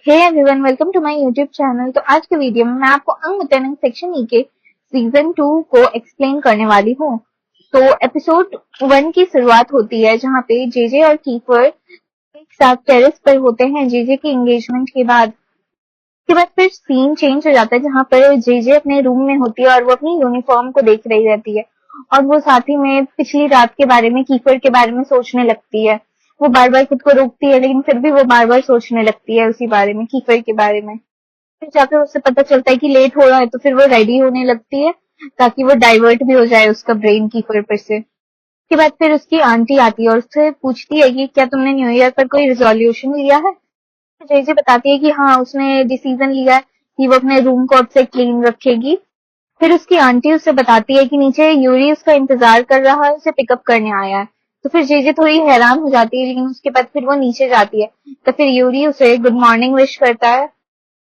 Hey everyone, welcome to my YouTube channel. तो आज के वीडियो में मैं आपको अंग मेंटेनेंस सेक्शन ई के सीजन 2 को एक्सप्लेन करने वाली हूँ। तो एपिसोड 1 की शुरुआत होती है जहाँ पे जेजे और कीपर एक साथ टेरेस पर होते हैं जेजे की एंगेजमेंट के बाद। उसके बाद फिर सीन चेंज हो जाता है जहाँ पर जेजे अपने रूम में होती है और वो अपनी यूनिफॉर्म को देख रही रहती है और वो साथ ही में पिछली रात के बारे में, कीफर के बारे में सोचने लगती है। वो बार बार खुद को रोकती है लेकिन फिर भी वो बार बार सोचने लगती है उसी बारे में, कीफर के बारे में। फिर जाकर उसे पता चलता है कि लेट हो रहा है तो फिर वो रेडी होने लगती है ताकि वो डाइवर्ट भी हो जाए उसका ब्रेन कीफर पर से। उसके बाद फिर उसकी आंटी आती है और उससे पूछती है कि क्या तुमने न्यू ईयर पर कोई रिजोल्यूशन लिया है। जेजे बताती है कि हाँ, उसने डिसीजन लिया है कि वो अपने रूम को अब से क्लीन रखेगी। फिर उसकी आंटी उसे बताती है कि नीचे यूरी उसका इंतजार कर रहा है, उसे पिकअप करने आया है। तो फिर जेजे थोड़ी हैरान हो जाती है लेकिन उसके बाद फिर वो नीचे जाती है। तो फिर यूरी उसे गुड मॉर्निंग विश करता है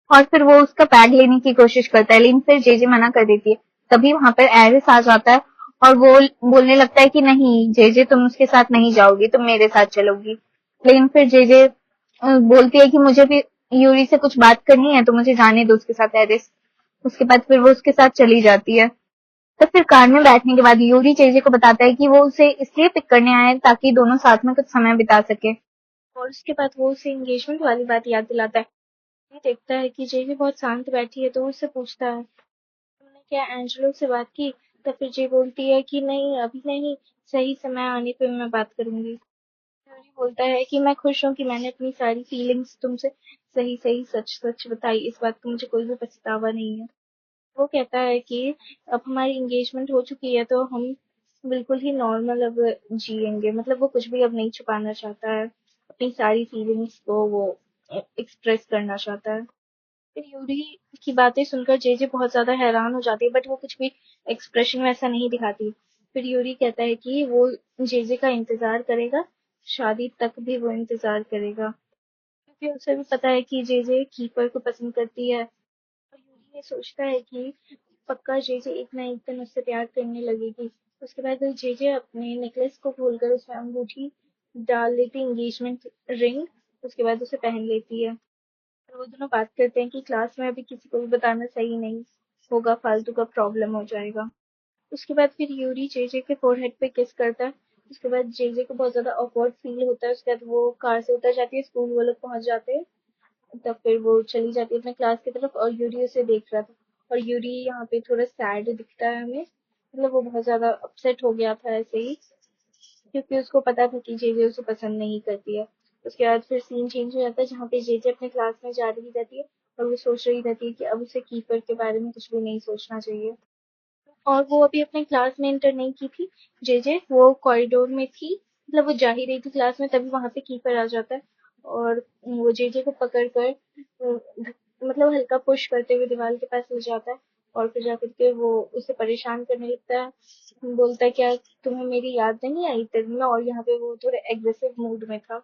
और फिर वो उसका बैग लेने की कोशिश करता है लेकिन फिर जेजे मना कर देती है। तभी वहां पर एरिस आ जाता है और वो बोलने लगता है कि नहीं जेजे, तुम उसके साथ नहीं जाओगी, तुम मेरे साथ चलोगी। लेकिन फिर जेजे बोलती है कि मुझे भी यूरी से कुछ बात करनी है तो मुझे जाने दो उसके साथ, एरिस। उसके बाद फिर वो उसके साथ चली जाती है। तो फिर कार में बैठने के बाद यूरी जेजे को बताता है कि वो उसे इसलिए पिक करने आया है ताकि दोनों साथ में कुछ समय बिता सके। और उसके बाद वो उसे एंगेजमेंट वाली बात याद दिलाता है। ये देखता है कि जेजे बहुत शांत बैठी है तो वो उससे पूछता है, तुमने क्या एंजेलो से बात की? तो फिर जे बोलती है कि नहीं, अभी नहीं, सही समय आने पे मैं बात करूंगी। यूरी बोलता है कि मैं खुश हूँ कि मैंने अपनी सारी फीलिंग्स तुमसे सही सही सच सच बताई, इस बात का मुझे कोई भी पछतावा नहीं है। वो कहता है कि अब हमारी एंगेजमेंट हो चुकी है तो हम बिल्कुल ही नॉर्मल अब जिएंगे, मतलब वो कुछ भी अब नहीं छुपाना चाहता है, अपनी सारी फीलिंग्स को वो एक्सप्रेस करना चाहता है। फिर यूरी की बातें सुनकर जेजे बहुत ज्यादा हैरान हो जाती है बट वो कुछ भी एक्सप्रेशन वैसा नहीं दिखाती। फिर यूरी कहता है कि वो जेजे का इंतजार करेगा, शादी तक भी वो इंतजार करेगा, क्योंकि उसे भी पता है कि जेजे कीपर को पसंद करती है। और यूरी ये सोचता है कि पक्का जेजे एक ना एक दिन उससे प्यार करने लगेगी। उसके बाद जेजे अपने नेकलेस को खोलकर उसमें अंगूठी डाल लेती, एंगेजमेंट रिंग। उसके बाद उसे पहन लेती है और वो दोनों बात करते हैं कि क्लास में अभी किसी को भी बताना सही नहीं होगा, फालतू का प्रॉब्लम हो जाएगा। उसके बाद फिर यूरी जेजे के फोरहेड पे किस करता है। उसके बाद जेजे को बहुत ज्यादा ऑकवर्ड फील होता है। उसके बाद वो कार से उतर जाती है, स्कूल वो लोग पहुंच जाते हैं। तब फिर वो चली जाती है अपने क्लास की तरफ और यूरी उसे देख रहा था। और यूरी यहाँ पे थोड़ा सैड दिखता है हमें, मतलब वो बहुत ज्यादा अपसेट हो गया था ऐसे ही, क्योंकि उसको पता था कि जेजे उसे पसंद नहीं करती है। उसके बाद फिर सीन चेंज हो जाता है जहाँ पे जेजे अपने क्लास में जा रही रहती है और वो सोच रही रहती है कि अब उसे कीपर के बारे में कुछ भी नहीं सोचना चाहिए। और वो अभी अपने क्लास में एंटर नहीं की थी, जेजे वो कॉरिडोर में थी, मतलब वो जा ही रही थी क्लास में, तभी वहां पे कीपर आ जाता है और वो जेजे को पकड़ कर मतलब हल्का पुश करते हुए दीवार के पास ले जाता है। और फिर जाकर के वो उसे परेशान करने लगता है, बोलता है क्या तुम्हें मेरी याद नहीं आई तेरे में, और यहाँ पे वो थोड़े एग्रेसिव मूड में था।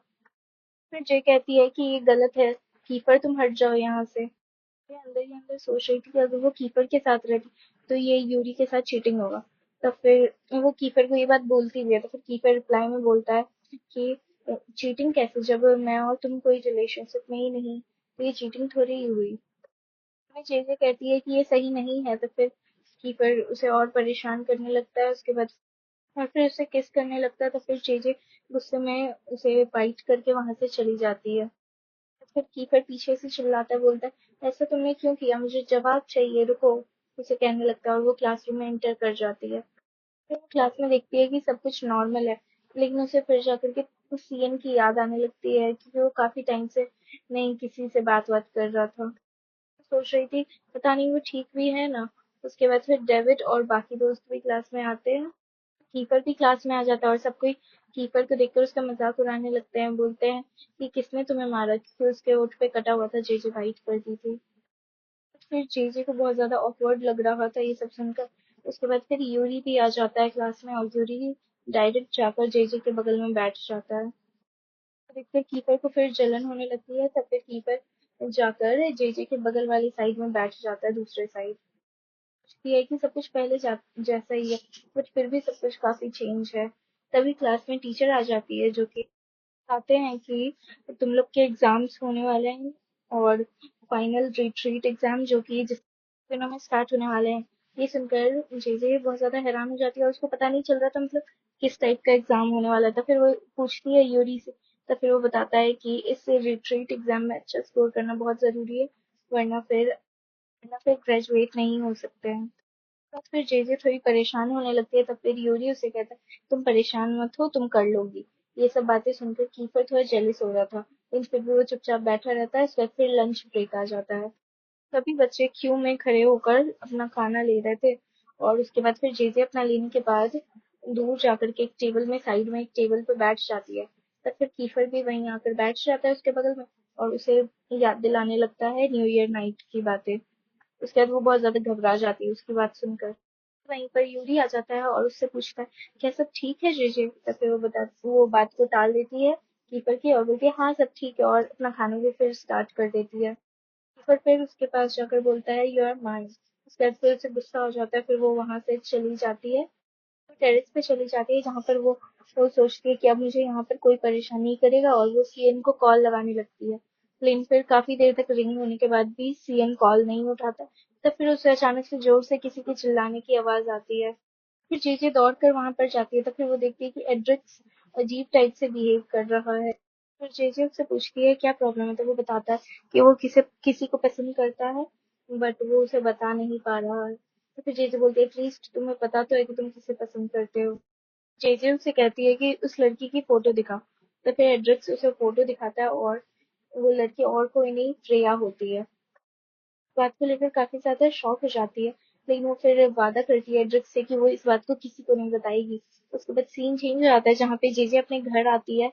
फिर जे कहती है कि ये गलत है, कीपर तुम हट जाओ यहाँ से। मैं अंदर ही अंदर सोच रही थी कि अगर वो कीपर के साथ रहती तो ये यूरी के साथ चीटिंग होगा। तब फिर वो कीपर को ये बात बोलती भी है तो फिर कीपर रिप्लाई में बोलता है कि चीटिंग कैसे, जब मैं और तुम कोई रिलेशनशिप में ही नहीं, तो ये चीटिंग थोड़ी ही हुई। मैं चीजें कहती है कि ये सही नहीं है तो फिर कीपर उसे और परेशान करने लगता है। उसके बाद और फिर उसे किस करने लगता है तो फिर चीजें गुस्से में उसे बाइट करके वहां से चली जाती है। फिर कीपर पीछे से चिल्लाता है, बोलता है ऐसा तुमने क्यों किया, मुझे जवाब चाहिए, रुको। उसे कहने लगता है और वो क्लासरूम में एंटर कर जाती है। फिर वो क्लास में देखती है कि सब कुछ नॉर्मल है, लेकिन उसे फिर जाकर के उस सीएन की याद आने लगती है क्योंकि वो काफी टाइम से नहीं किसी से बात कर रहा था। सोच रही थी पता नहीं वो ठीक भी है ना। उसके बाद फिर डेविड और बाकी दोस्त भी क्लास में आते हैं। कीपर भी क्लास में आ जाता है और सब कोई कीपर को देखकर उसका मजाक उड़ाने लगते हैं, बोलते हैं कि किसने तुम्हें मारा, क्योंकि उसके होठ पे कटा हुआ था, जेजे बाइट कर दी थी। फिर जेजे को बहुत ज्यादा ऑकवर्ड लग रहा था ये सब सुनकर। उसके बाद फिर यूरी भी आ जाता है क्लास में और यूरी डायरेक्ट जाकर जेजे के बगल में बैठ जाता है। तो देखते कीपर को फिर जलन होने लगती है, तब फिर कीपर जाकर जेजे के बगल वाली साइड में बैठ जाता है, दूसरे साइड। सोचती है कि सब कुछ पहले जैसा ही है, बट फिर भी सब कुछ काफी चेंज है। तभी क्लास में टीचर आ जाती है जो कि बताते हैं कि तुम लोग के एग्जाम्स होने वाले हैं, और फाइनल रिट्रीट एग्जाम जो कि जिस दिनों में स्टार्ट होने वाले हैं। ये सुनकर जे बहुत ज्यादा हैरान हो जाती है और उसको पता नहीं चल रहा था मतलब किस टाइप का एग्जाम होने वाला था। फिर वो पूछती है यूरी से, तो फिर वो बताता है कि इस रिट्रीट एग्जाम में अच्छा स्कोर करना बहुत जरूरी है, वरना फिर ग्रेजुएट नहीं हो सकते हैं। तो फिर जे थोड़ी परेशान होने लगती है, तब फिर यूरी उसे कहता है तुम परेशान मत हो, तुम कर लोगी। ये सब बातें सुनकर कीफर थोड़ा जेलिस हो रहा था, लेकिन फिर भी वो चुपचाप बैठा रहता है। उसके बाद फिर लंच ब्रेक आ जाता है। सभी बच्चे क्यू में खड़े होकर अपना खाना ले रहे थे, और उसके बाद फिर जे अपना लेने के बाद दूर जाकर के एक टेबल में, साइड में एक टेबल पे बैठ जाती है। तब फिर कीफर भी वहीं आकर बैठ जाता है उसके बगल में, और उसे याद दिलाने लगता है न्यू ईयर नाइट की बातें। उसके बाद वो बहुत ज्यादा घबरा जाती है उसकी बात सुनकर। वहीं पर यूरी आ जाता है और उससे पूछता है क्या सब ठीक है जे? तब फिर वो बात को टाल देती है कीपर की, और बोलती है हाँ सब ठीक है, और अपना खाना भी फिर स्टार्ट कर देती है। कीपर फिर उसके पास जाकर बोलता है यू आर माइन। उसके बाद फिर उसे गुस्सा हो जाता है, फिर वो वहां से चली जाती है, तो टेरेस पे चली जाती है, जहाँ पर वो सोचती है कि अब मुझे यहाँ पर कोई परेशान नहीं करेगा, और वो सीएन को कॉल लगाने लगती है। लेकिन फिर काफी देर तक रिंग होने के बाद भी सीएन कॉल नहीं उठाता। तब फिर उसे अचानक से जोर से किसी के चिल्लाने की आवाज आती है। फिर जे दौड़ कर वहां पर जाती है, तो फिर वो देखती है कि एड्रिक्स अजीब टाइप से बिहेव कर रहा है। फिर जे उससे पूछती है क्या प्रॉब्लम है, तो वो बताता है कि वो किसी को पसंद करता है, बट वो उसे बता नहीं पा रहा है। तो फिर जे बोलती है एटलीस्ट तुम्हें पता तो है कि तुम किसे पसंद करते हो। जे उससे कहती है कि उस लड़की की फोटो दिखा। तो फिर एड्रिक्स उसे फोटो दिखाता है, और वो लड़की और कोई नहीं श्रेया होती है। बात को लेकर काफी ज्यादा शॉक हो जाती है, लेकिन वो फिर वादा करती है ड्रग से कि वो इस बात को किसी को नहीं बताएगी। उसके बाद सीन चेंज हो जाता है, जहाँ पे जे अपने घर आती है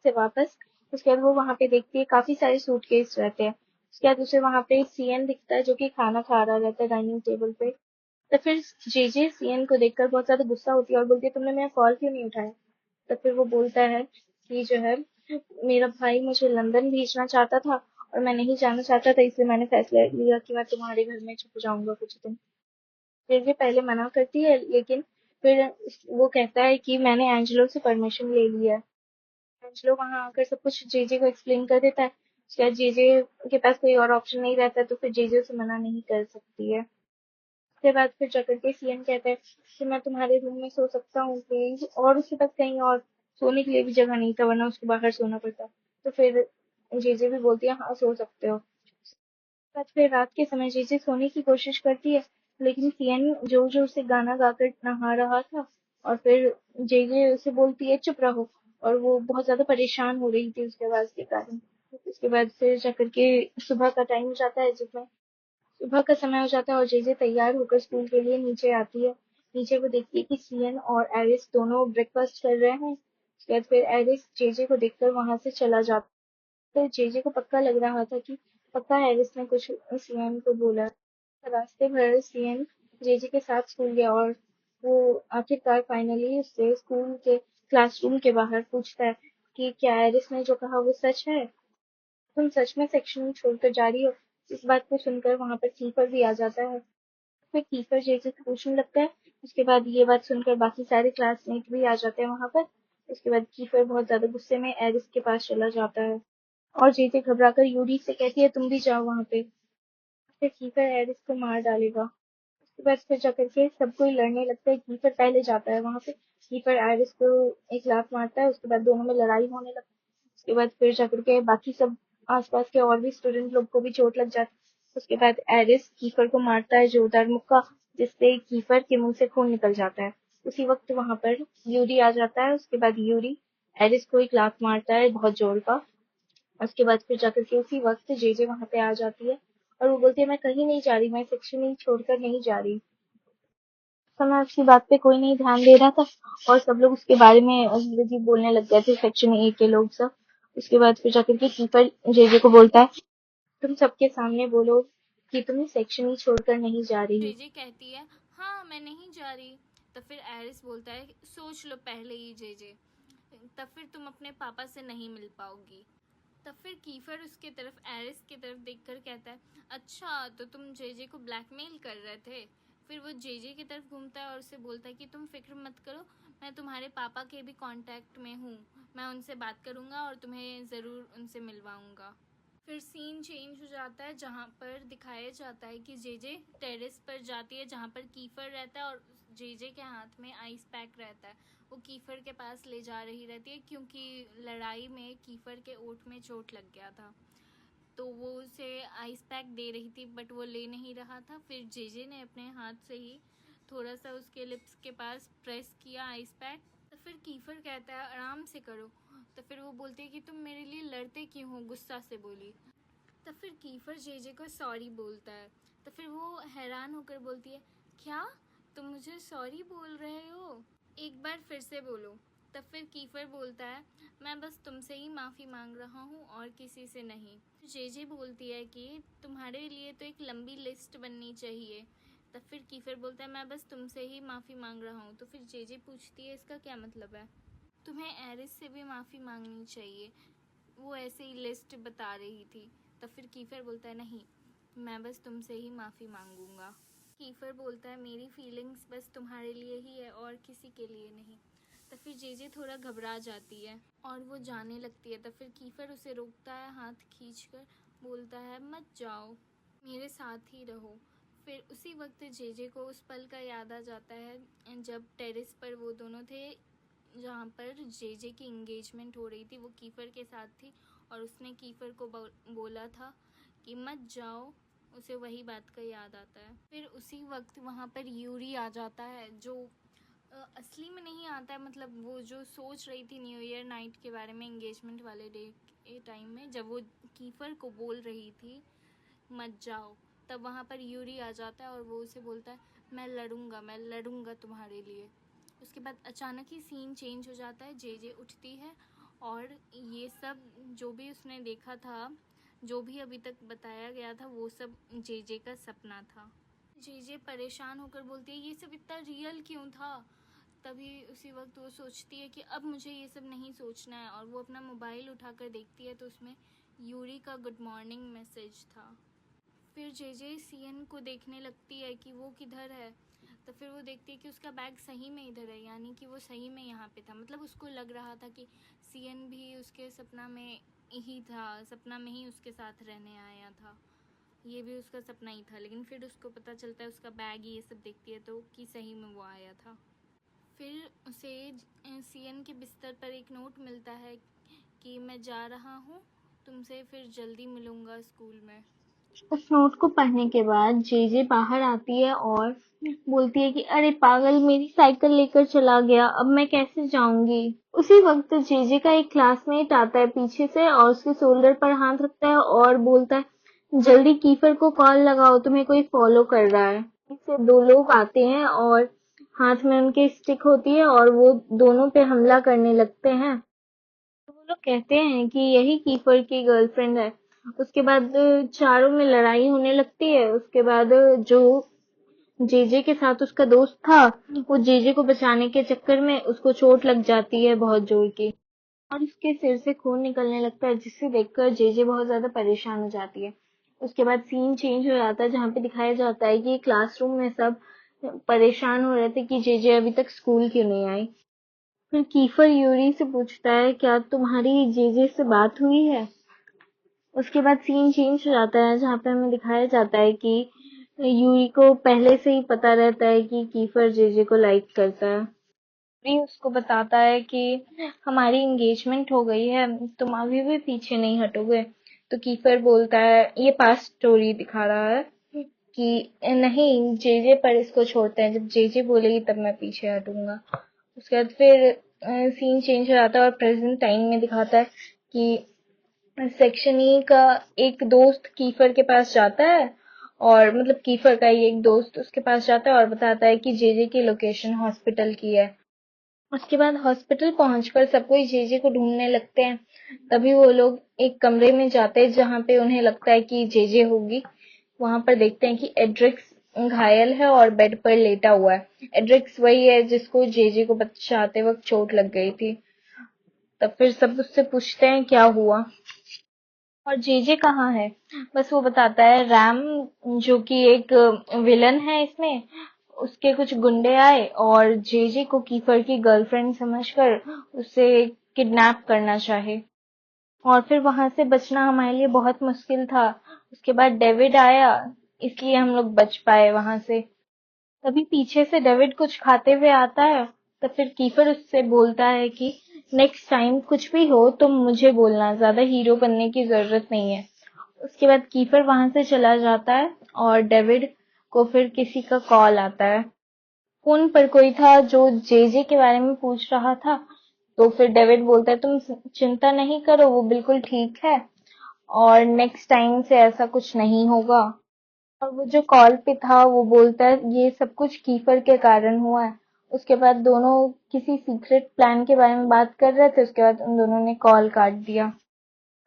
से वापस। उसके बाद वो वहां पे देखती है काफी सारे सूटकेस रहते हैं। उसके बाद उसे वहां पे सीएन दिखता है जो कि खाना खा रहा रहता है डाइनिंग टेबल पे। तो फिर जे सीएन को देखकर बहुत ज्यादा गुस्सा होती है और बोलती है तुमने मेरा कॉल क्यों नहीं उठाया। तो फिर वो बोलता है कि जो है मेरा भाई मुझे लंदन भेजना चाहता था, और मैं नहीं जाना चाहता था, इसलिए मैंने फैसला लिया कि मैं तुम्हारे घर में छुप जाऊंगा कुछ दिन। फिर भी पहले मना करती है, लेकिन फिर वो कहता है कि मैंने एंजेलो से परमिशन ले लिया है। एंजेलो वहां आकर सब कुछ जेजे को एक्सप्लेन कर देता है। शायद जेजे के पास कोई और ऑप्शन नहीं रहता, तो फिर जेजे उसे मना नहीं कर सकती है। उसके बाद फिर जाकर के सीएन कहता है कि मैं तुम्हारे रूम में सो सकता हूँ प्लीज, और उसके पास कहीं और सोने के लिए भी जगह नहीं था, वरना उसको बाहर सोना पड़ता। तो फिर जेजे भी बोलती है हाँ सो सकते हो। बाद फिर रात के समय जेजे सोने की कोशिश करती है, लेकिन सीएन जोर जोर से गाना गाकर नहा रहा था, और फिर जेजे उसे बोलती है चुप रहो, और वो बहुत ज्यादा परेशान हो रही थी उसके आवाज के कारण। उसके बाद फिर जाकर के सुबह का टाइम हो जाता है, जिसमें सुबह का समय हो जाता है और जे तैयार होकर स्कूल के लिए नीचे आती है। नीचे वो देखती है कि सीएन और एरिस दोनों ब्रेकफास्ट कर रहे हैं। उसके बाद फिर एरिस जेजे को देखकर वहां से चला जाता है। तो जेजे को पक्का लग रहा था कि पक्का एरिस ने कुछ सीएन को बोला। रास्ते भर सीएन जेजे के साथ स्कूल गया, और वो आखिरकार फाइनली उससे स्कूल के क्लासरूम के बाहर पूछता है कि क्या एरिस ने जो कहा वो सच है, तुम सच में सेक्शन छोड़कर जा रही हो। इस बात को सुनकर वहां पर कीपर भी आ जाता है। फिर कीपर जेजे से पूछने लगता है। उसके बाद ये बात सुनकर बाकी सारे क्लासमेट भी आ जाते हैं वहां पर। उसके बाद कीपर बहुत ज्यादा गुस्से में एरिस के पास चला जाता है, और जेजे घबराकर यूरी से कहती है तुम भी जाओ वहां पे, फिर कीपर एरिस को मार डालेगा। उसके बाद फिर जाकर के सब कोई लड़ने लगता है। कीपर पहले जाता है वहां पे, कीपर एरिस को एक लात मारता है, उसके बाद दोनों में लड़ाई होने लगती है। उसके बाद फिर जाकर के बाकी सब आसपास के और भी स्टूडेंट लोग को भी चोट लग जाती है। उसके बाद एरिस कीपर को मारता है जोरदार मुक्का, जिससे कीपर के मुंह से खून निकल जाता है। उसी वक्त वहां पर यूरी आ जाता है। उसके बाद यूरी एरिस को एक लात मारता है बहुत जोर का। उसके बाद फिर जाकर के उसी वक्त जे वहां पे आ जाती है, और वो बोलती है मैं कहीं नहीं जा रही, मैं सेक्शन ही छोड़कर नहीं जा रही। समय उसकी बात पे कोई नहीं ध्यान दे रहा था, और सब लोग उसके बारे में अंग्रेजी बोलने लग गए थे, सेक्शन ए के लोग सब। उसके बाद फिर जाकर के कीपर जे को बोलता है तुम सबके सामने बोलो कि तुम सेक्शन ही छोड़कर नहीं जा रही। जेजे कहती है हाँ मैं नहीं जा रही। तो फिर एरिस बोलता है सोच लो पहले ही जेजे, तब फिर तुम अपने पापा से नहीं मिल पाओगी। तब फिर कीफर उसके तरफ एरिस की तरफ देखकर कहता है अच्छा तो तुम जेजे को ब्लैकमेल कर रहे थे। फिर वो जेजे की तरफ घूमता है और उसे बोलता है कि तुम फिक्र मत करो, मैं तुम्हारे पापा के भी कांटेक्ट में हूँ, मैं उनसे बात करूँगा और तुम्हें ज़रूर उनसे मिलवाऊँगा। फिर सीन चेंज हो जाता है जहाँ पर दिखाया जाता है कि जेजे टेरेस पर जाती है जहाँ पर कीफर रहता है और जेजे के हाथ में आइस पैक रहता है। वो कीफर के पास ले जा रही रहती है क्योंकि लड़ाई में कीफर के ओठ में चोट लग गया था, तो वो उसे आइस पैक दे रही थी बट वो ले नहीं रहा था। फिर जेजे ने अपने हाथ से ही थोड़ा सा उसके लिप्स के पास प्रेस किया आइस पैक। तो फिर कीफर कहता है आराम से करो। तो फिर वो बोलती है कि तुम मेरे लिए लड़ते क्यों हो, गुस्सा से बोली। तो फिर कीफर जेजे को सॉरी बोलता है। तो फिर वो हैरान होकर बोलती है क्या तुम मुझे सॉरी बोल रहे हो, एक बार फिर से बोलो। तब फिर कीफर बोलता है मैं बस तुमसे ही माफ़ी मांग रहा हूँ और किसी से नहीं। जेजे बोलती है कि तुम्हारे लिए तो एक लंबी लिस्ट बननी चाहिए। तब फिर कीफर बोलता है मैं बस तुमसे ही माफ़ी मांग रहा हूँ। तो फिर जेजे पूछती है इसका क्या मतलब है, तुम्हें एरिस से भी माफ़ी मांगनी चाहिए, वो ऐसे ही लिस्ट बता रही थी। तब फिर कीफर बोलता है नहीं, मैं बस तुमसे ही माफ़ी मांगूंगा। कीफर बोलता है मेरी फीलिंग्स बस तुम्हारे लिए ही है और किसी के लिए नहीं। तो फिर जेजे थोड़ा घबरा जाती है और वो जाने लगती है। तो फिर कीफर उसे रोकता है हाथ खींचकर, बोलता है मत जाओ, मेरे साथ ही रहो। फिर उसी वक्त जेजे को उस पल का याद आ जाता है जब टेरेस पर वो दोनों थे जहाँ पर जेजे की इंगेजमेंट हो रही थी। वो कीफर के साथ थी और उसने कीफर को बोला था कि मत जाओ, उसे वही बात का याद आता है। फिर उसी वक्त वहाँ पर यूरी आ जाता है जो असली में नहीं आता है, मतलब वो जो सोच रही थी न्यू ईयर नाइट के बारे में एंगेजमेंट वाले डे के टाइम में जब वो कीफर को बोल रही थी मत जाओ, तब वहाँ पर यूरी आ जाता है और वो उसे बोलता है मैं लड़ूंगा तुम्हारे लिए। उसके बाद अचानक ही सीन चेंज हो जाता है, जेजे उठती है और ये सब जो भी उसने देखा था, जो भी अभी तक बताया गया था, वो सब जेजे का सपना था। जेजे परेशान होकर बोलती है ये सब इतना रियल क्यों था। तभी उसी वक्त वो सोचती है कि अब मुझे ये सब नहीं सोचना है और वो अपना मोबाइल उठाकर देखती है तो उसमें यूरी का गुड मॉर्निंग मैसेज था। फिर जेजे सीएन को देखने लगती है कि वो किधर है। तो फिर वो देखती है कि उसका बैग सही में इधर है, यानी कि वो सही में यहाँ पे था। मतलब उसको लग रहा था कि सीएन भी उसके सपना में ही था, सपना में ही उसके साथ रहने आया था, ये भी उसका सपना ही था। लेकिन फिर उसको पता चलता है उसका बैग ये सब देखती है तो कि सही में वो आया था। फिर उसे सीएन के बिस्तर पर एक नोट मिलता है कि मैं जा रहा हूँ, तुमसे फिर जल्दी मिलूँगा स्कूल में। उस नोट को पढ़ने के बाद जेजे बाहर आती है और बोलती है कि अरे पागल, मेरी साइकिल लेकर चला गया, अब मैं कैसे जाऊंगी। उसी वक्त जेजे का एक क्लासमेट आता है पीछे से और उसके शोल्डर पर हाथ रखता है और बोलता है जल्दी कीफर को कॉल लगाओ, तुम्हें कोई फॉलो कर रहा है। इससे दो लोग आते हैं और हाथ में उनके स्टिक होती है और वो दोनों पे हमला करने लगते हैं। तो वो लोग कहते हैं कि यही कीफर की गर्लफ्रेंड है। उसके बाद चारों में लड़ाई होने लगती है। उसके बाद जो जेजे के साथ उसका दोस्त था, वो जेजे को बचाने के चक्कर में उसको चोट लग जाती है बहुत जोर की और उसके सिर से खून निकलने लगता है, जिसे देखकर जेजे बहुत ज्यादा परेशान हो जाती है। उसके बाद सीन चेंज हो जाता है जहाँ पे दिखाया जाता है कि क्लासरूम में सब परेशान हो रहे थे कि जेजे अभी तक स्कूल क्यों नहीं आई। फिर कीफर यूरी से पूछता है क्या तुम्हारी जेजे से बात हुई है। उसके बाद सीन चेंज हो जाता है जहाँ पे हमें दिखाया जाता है कि यूरी को पहले से ही पता रहता है कि कीफर जेजे को लाइक करता है। यूरी उसको बताता है कि हमारी एंगेजमेंट हो गई है, तुम अभी भी पीछे नहीं हटोगे। तो कीफर बोलता है, ये पास्ट स्टोरी दिखा रहा है कि नहीं, जेजे पर इसको छोड़ते हैं, जब जेजे बोलेगी तब मैं पीछे हटूंगा। उसके बाद फिर सीन चेंज हो जाता है और प्रेजेंट टाइम में दिखाता है कि सेक्शन ई का एक दोस्त कीफर के पास जाता है और मतलब कीफर का ही एक दोस्त उसके पास जाता है और बताता है कि जेजे की लोकेशन हॉस्पिटल की है। उसके बाद हॉस्पिटल पहुंचकर सब कोई जेजे को ढूंढने लगते हैं। तभी वो लोग एक कमरे में जाते हैं जहाँ पे उन्हें लगता है कि जेजे होगी। वहां पर देखते हैं कि एड्रिक्स घायल है और बेड पर लेटा हुआ है। एड्रिक्स वही है जिसको जेजे को बचाते वक्त चोट लग गई थी। तब फिर सब उससे पूछते हैं क्या हुआ और जेजे कहाँ है। बस वो बताता है रैम, जो कि एक विलन है इसमें, उसके कुछ गुंडे आए और जेजे को कीफर की गर्लफ्रेंड समझकर उसे किडनैप करना चाहे। और फिर वहां से बचना हमारे लिए बहुत मुश्किल था। उसके बाद डेविड आया, इसलिए हम लोग बच पाए वहां से। तभी पीछे से डेविड कुछ खाते हुए आता है। तो फिर कीफर उससे बोलता है कि नेक्स्ट टाइम कुछ भी हो तो मुझे बोलना, ज्यादा हीरो बनने की जरूरत नहीं है। उसके बाद कीफर वहां से चला जाता है और डेविड को फिर किसी का कॉल आता है। फोन पर कोई था जो जेजे के बारे में पूछ रहा था। तो फिर डेविड बोलता है तुम चिंता नहीं करो, वो बिल्कुल ठीक है और नेक्स्ट टाइम से ऐसा कुछ नहीं होगा। और वो जो कॉल पे था वो बोलता है ये सब कुछ कीफर के कारण हुआ है। उसके बाद दोनों किसी सीक्रेट प्लान के बारे में बात कर रहे थे, उसके बाद उन दोनों ने कॉल काट दिया।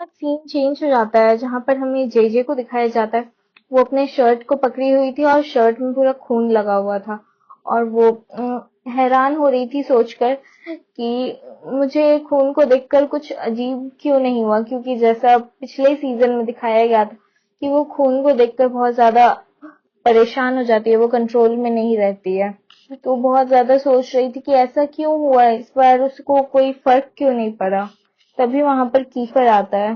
सीन चेंज हो जाता है जहां पर हमें जेजे को दिखाया जाता है। वो अपने शर्ट को पकड़ी हुई थी और शर्ट में पूरा खून लगा हुआ था। और वो हैरान हो रही थी सोचकर कि मुझे खून को देखकर कुछ अजीब क्यों नहीं हुआ, क्योंकि जैसा पिछले सीजन में दिखाया गया था कि वो खून को देखकर बहुत ज्यादा परेशान हो जाती है, वो कंट्रोल में नहीं रहती है। तो बहुत ज्यादा सोच रही थी कि ऐसा क्यों हुआ, इस बार उसको कोई फर्क क्यों नहीं पड़ा। तभी वहां पर कीफर आता है।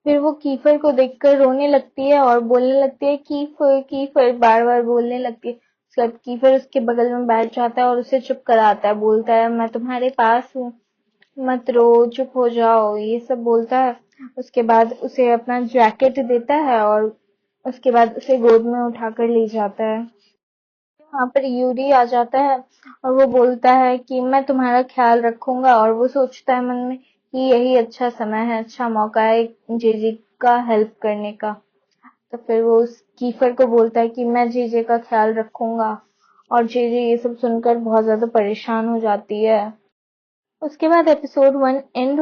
फिर वो कीफर को देखकर रोने लगती है और बोलने लगती है कीफर कीफर, बार बार बोलने लगती है। उसके बाद कीफर उसके बगल में बैठ जाता है और उसे चुप कराता है, बोलता है मैं तुम्हारे पास हूँ, मत रो, चुप हो जाओ, ये सब बोलता है। उसके बाद उसे अपना जैकेट देता है और उसके बाद उसे गोद में उठाकर ले जाता है। वहां पर यूरी आ जाता है और वो बोलता है कि मैं तुम्हारा ख्याल रखूंगा। और वो सोचता है मन में कि यही अच्छा समय है, अच्छा मौका है जेजे का हेल्प करने का। तो फिर वो उस कीफर को बोलता है कि मैं जेजे का ख्याल रखूंगा। और जेजे ये सब सुनकर बहुत ज्यादा परेशान हो जाती है। उसके बाद एपिसोड 1 एंड